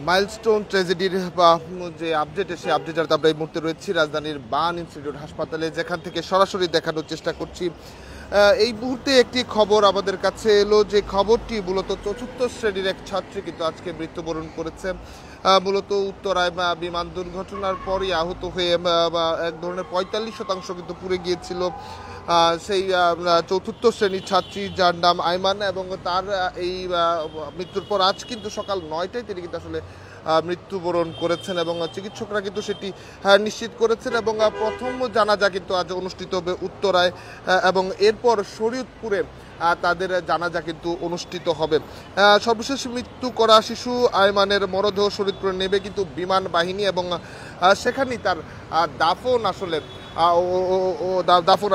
Milestone ট্র্যাজেডির যে update সেই update আমরা এই মুহূর্তে রয়েছি রাজধানীর বার্ন ইনস্টিটিউট হাসপাতালে, যেখান থেকে সরাসরি দেখানোর চেষ্টা করছি। এই মুহূর্তে একটি খবর আমাদের কাছে এলো, যে খবরটি মূলত চতুর্থ শ্রেণীর এক ছাত্রী কিন্তু আজকে মৃত্যুবরণ করেছে। মূলত উত্তরায় বিমান দুর্ঘটনার পরই আহত হয়ে এক ধরনের ৪৫% কিন্তু পুড়ে গিয়েছিল সেই চতুর্থ শ্রেণীর ছাত্রী, যার নাম আইমান। এবং তার এই মৃত্যুর পর আজ কিন্তু সকাল ৯টায় তিনি কিন্তু আসলে মৃত্যুবরণ করেছেন এবং চিকিৎসকরা কিন্তু সেটি নিশ্চিত করেছেন। এবং প্রথম জানাজা কিন্তু আজ অনুষ্ঠিত হবে উত্তরায়, এবং এরপর শরীয়তপুরে তাদের জানাজা কিন্তু অনুষ্ঠিত হবে। সর্বশেষ মৃত্যু করা শিশু আইমানের মরদেহ শরীয়তপুরে নেবে কিন্তু বিমান বাহিনী, এবং সেখানেই তার দাফন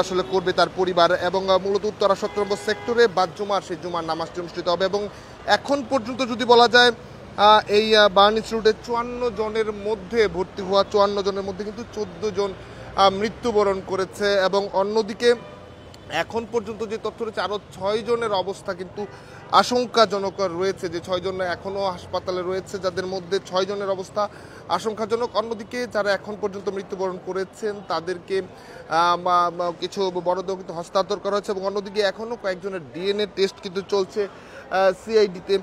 আসলে করবে তার পরিবার। এবং মূলত উত্তরা ১৭ নম্বর সেক্টরে বাদ-জুমার সেই জুমার নামাজটি অনুষ্ঠিত হবে। এবং এখন পর্যন্ত যদি বলা যায় এই বার্ন ইনস্টিটিউটে ৫৪ জনের মধ্যে ভর্তি হওয়া ৫৪ জনের মধ্যে কিন্তু ১৪ জন মৃত্যুবরণ করেছে। এবং অন্যদিকে এখন পর্যন্ত যে তথ্য রয়েছে, আরও ৬ জনের অবস্থা কিন্তু আশঙ্কাজনক রয়েছে, যে ৬ জন এখনও হাসপাতালে রয়েছে, যাদের মধ্যে ৬ জনের অবস্থা আশঙ্কাজনক। অন্যদিকে যারা এখন পর্যন্ত মৃত্যুবরণ করেছেন তাদেরকে কিছু মরদেহ কিন্তু হস্তান্তর করা হয়েছে। এবং অন্যদিকে এখনও কয়েকজনের ডিএনএ টেস্ট কিন্তু চলছে সিআইডিতে।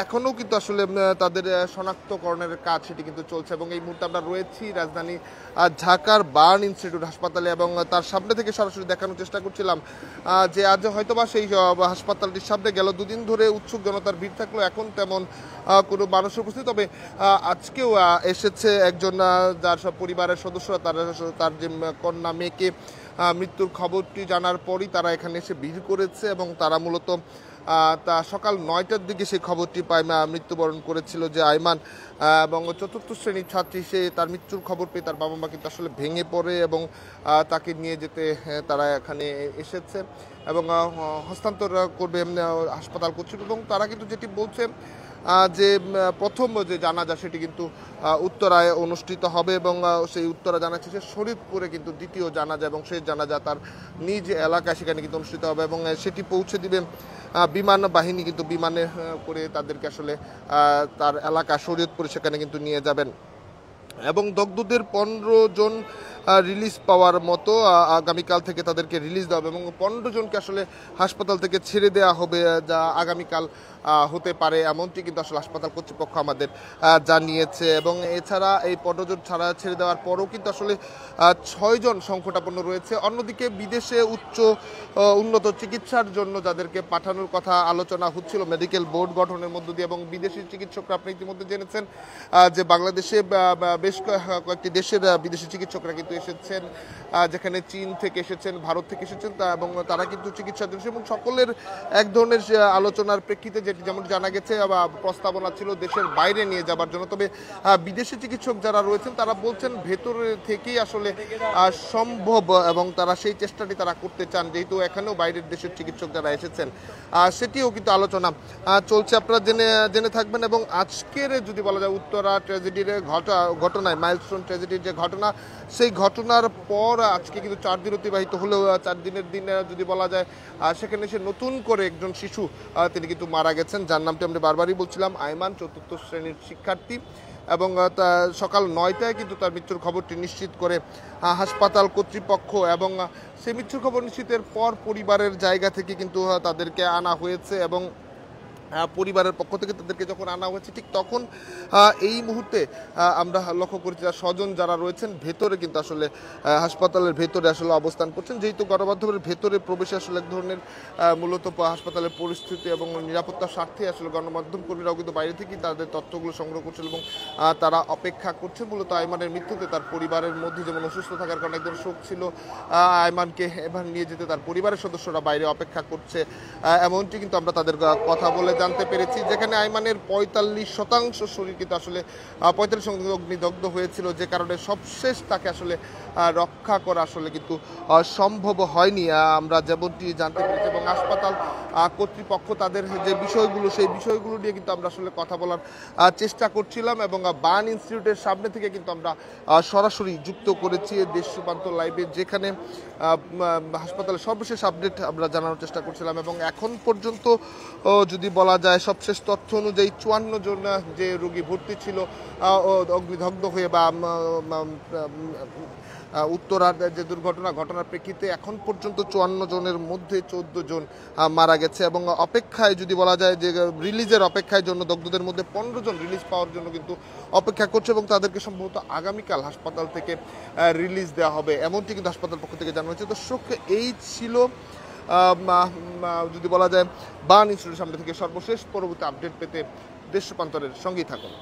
এখনও কিন্তু আসলে তাদের শনাক্তকরণের কাজ সেটি কিন্তু চলছে। এবং এই মুহূর্তে আমরা রয়েছি রাজধানী ঢাকার বার্ন ইনস্টিটিউট হাসপাতালে, এবং তার সামনে থেকে সরাসরি দেখানোর চেষ্টা করছিলাম যে আজ হয়তোবা সেই হাসপাতালটির সামনে গেল দুদিন ধরে উৎসুক জনতার ভিড় থাকলেও এখন তেমন কোনো মানুষের উপস্থিত। তবে আজকেও এসেছে একজন, যার সব পরিবারের সদস্যরা তার যে কন্যা মেয়েকে মৃত্যুর খবরটি জানার পরই তারা এখানে এসে ভিড় করেছে। এবং তারা মূলত তা সকাল ৯টার দিকে সেই খবরটি পায় মৃত্যুবরণ করেছিল যে আইমান, এবং চতুর্থ শ্রেণীর ছাত্রী, সে তার মৃত্যুর খবর পেয়ে তার বাবা মা কিন্তু আসলে ভেঙে পড়ে এবং তাকে নিয়ে যেতে তারা এখানে এসেছে এবং হস্তান্তর করবে হাসপাতাল কর্তৃপক্ষ। এবং তারা কিন্তু যেটি বলছে যে প্রথম যে জানাজা সেটি কিন্তু উত্তরায় অনুষ্ঠিত হবে, এবং সেই উত্তরা জানাজা শেষে শরীয়তপুরে কিন্তু দ্বিতীয় জানাজা, এবং সেই জানাজা তার নিজ এলাকায় সেখানে কিন্তু অনুষ্ঠিত হবে। এবং সেটি পৌঁছে দিবে বিমান বাহিনী, কিন্তু বিমানে করে তাদেরকে আসলে তার এলাকা শরীয়তপুরে সেখানে কিন্তু নিয়ে যাবেন। এবং দগ্ধদের ১৫ জন রিলিজ পাওয়ার মতো আগামীকাল থেকে তাদেরকে রিলিজ দেওয়া হবে, এবং ১৫ জনকে আসলে হাসপাতাল থেকে ছেড়ে দেওয়া হবে, যা আগামীকাল হতে পারে এমনটি কিন্তু আসলে হাসপাতাল কর্তৃপক্ষ আমাদের জানিয়েছে। এবং এছাড়া এই ১৫ জন ছেড়ে দেওয়ার পরও কিন্তু আসলে ৬ জন সংকটাপন্ন রয়েছে। অন্যদিকে বিদেশে উন্নত চিকিৎসার জন্য যাদেরকে পাঠানোর কথা আলোচনা হচ্ছিল মেডিকেল বোর্ড গঠনের মধ্য দিয়ে, এবং বিদেশি চিকিৎসকরা আপনি ইতিমধ্যে জেনেছেন যে বাংলাদেশে বেশ কয়েকটি দেশের বিদেশি চিকিৎসকরা কিন্তু এসেছেন, যেখানে চীন থেকে এসেছেন, ভারত থেকে এসেছেন, এবং তারা কিন্তু চিকিৎসার জন্য, এবং সকলের এক ধরনের আলোচনার প্রেক্ষিতে যেমন জানা গেছে প্রস্তাবনা ছিল দেশের বাইরে নিয়ে যাবার জন্য। তবে বিদেশি চিকিৎসক যারা রয়েছেন তারা বলছেন ভেতরে থেকেই আসলে সম্ভব, এবং তারা সেই চেষ্টাটি তারা করতে চান, যেহেতু এখানেও বাইরের দেশের চিকিৎসক যারা এসেছেন সেটিও কিন্তু আলোচনা চলছে, আপনারা জেনে থাকবেন। এবং আজকের যদি বলা যায় উত্তরা ট্র্যাজেডির ঘটনায়, মাইলস্টোন ট্র্যাজেডির যে ঘটনা, সেই ঘটনার পর আজকে কিন্তু ৪ দিন অতিবাহিত হলেও ৪ দিনের দিন যদি বলা যায় সেখানে এসে নতুন করে একজন শিশু তিনি কিন্তু মারা গেছেন, যার নামটি আমরা বারবারই বলছিলাম আইমান, চতুর্থ শ্রেণীর শিক্ষার্থী। এবং সকাল ৯টায় কিন্তু তার মৃত্যুর খবরটি নিশ্চিত করে হাসপাতাল কর্তৃপক্ষ, এবং সেই মৃত্যুর খবর নিশ্চিতের পর পরিবারের জায়গা থেকে কিন্তু তাদেরকে আনা হয়েছে, এবং পরিবারের পক্ষ থেকে তাদেরকে যখন আনা হয়েছে ঠিক তখন এই মুহূর্তে আমরা লক্ষ্য করেছি স্বজন যারা রয়েছেন ভেতরে কিন্তু আসলে হাসপাতালের ভেতরে আসলে অবস্থান করছেন, যেহেতু গণমাধ্যমের ভেতরে প্রবেশে আসলে এক ধরনের মূলত হাসপাতালের পরিস্থিতি এবং নিরাপত্তার স্বার্থে আসলে গণমাধ্যম কর্মীরাও কিন্তু বাইরে থেকেই তাদের তথ্যগুলো সংগ্রহ করছেন, এবং তারা অপেক্ষা করছে মূলত আইমানের মৃত্যুতে। তার পরিবারের মধ্যে যেমন অসুস্থ থাকার কারণে একদম শোক ছিল, আইমানকে এবার নিয়ে যেতে তার পরিবারের সদস্যরা বাইরে অপেক্ষা করছে, এমনটি কিন্তু আমরা তাদের কথা বলে জানতে পেরেছি। যেখানে আইমানের ৪৫% শরীর কিন্তু আসলে ৪৫% অগ্নিদগ্ধ হয়েছিল, যে কারণে সবশেষ তাকে আসলে রক্ষা করা আসলে কিন্তু সম্ভব হয়নি, আমরা যেমনটি জানতে পেরেছি। এবং হাসপাতাল কর্তৃপক্ষ তাদের যে বিষয়গুলো, সেই বিষয়গুলো নিয়ে কিন্তু আমরা আসলে কথা বলার চেষ্টা করছিলাম, এবং বার্ন ইনস্টিটিউটের সামনে থেকে কিন্তু আমরা সরাসরি যুক্ত করেছি দেশ রূপান্তর লাইভে, যেখানে হাসপাতালের সর্বশেষ আপডেট আমরা জানানোর চেষ্টা করছিলাম। এবং এখন পর্যন্ত যদি বলা বলা যায় সবশেষ তথ্য অনুযায়ী 54 জন যে রোগী ভর্তি ছিল অগ্নিদগ্ধ হয়ে বা উত্তরার যে ঘটনার প্রেক্ষিতে এখন পর্যন্ত 54 জনের মধ্যে 14 জন মারা গেছে এবং অপেক্ষায় যদি বলা যায় যে রিলিজের অপেক্ষায় জন্য দগ্ধদের মধ্যে 15 জন রিলিজ পাওয়ার জন্য কিন্তু অপেক্ষা করছে এবং তাদেরকে সম্ভবত আগামীকাল হাসপাতাল থেকে রিলিজ দেওয়া হবে এমনটি কিন্তু হাসপাতাল পক্ষ থেকে জানানো হয়েছে। দর্শক, এই ছিল যদি বলা যায় বার্ন ইনস্টিটিউটের সামনে থেকে সর্বশেষ। পরবর্তী আপডেট পেতে দেশ রূপান্তরের সঙ্গেই থাকুন।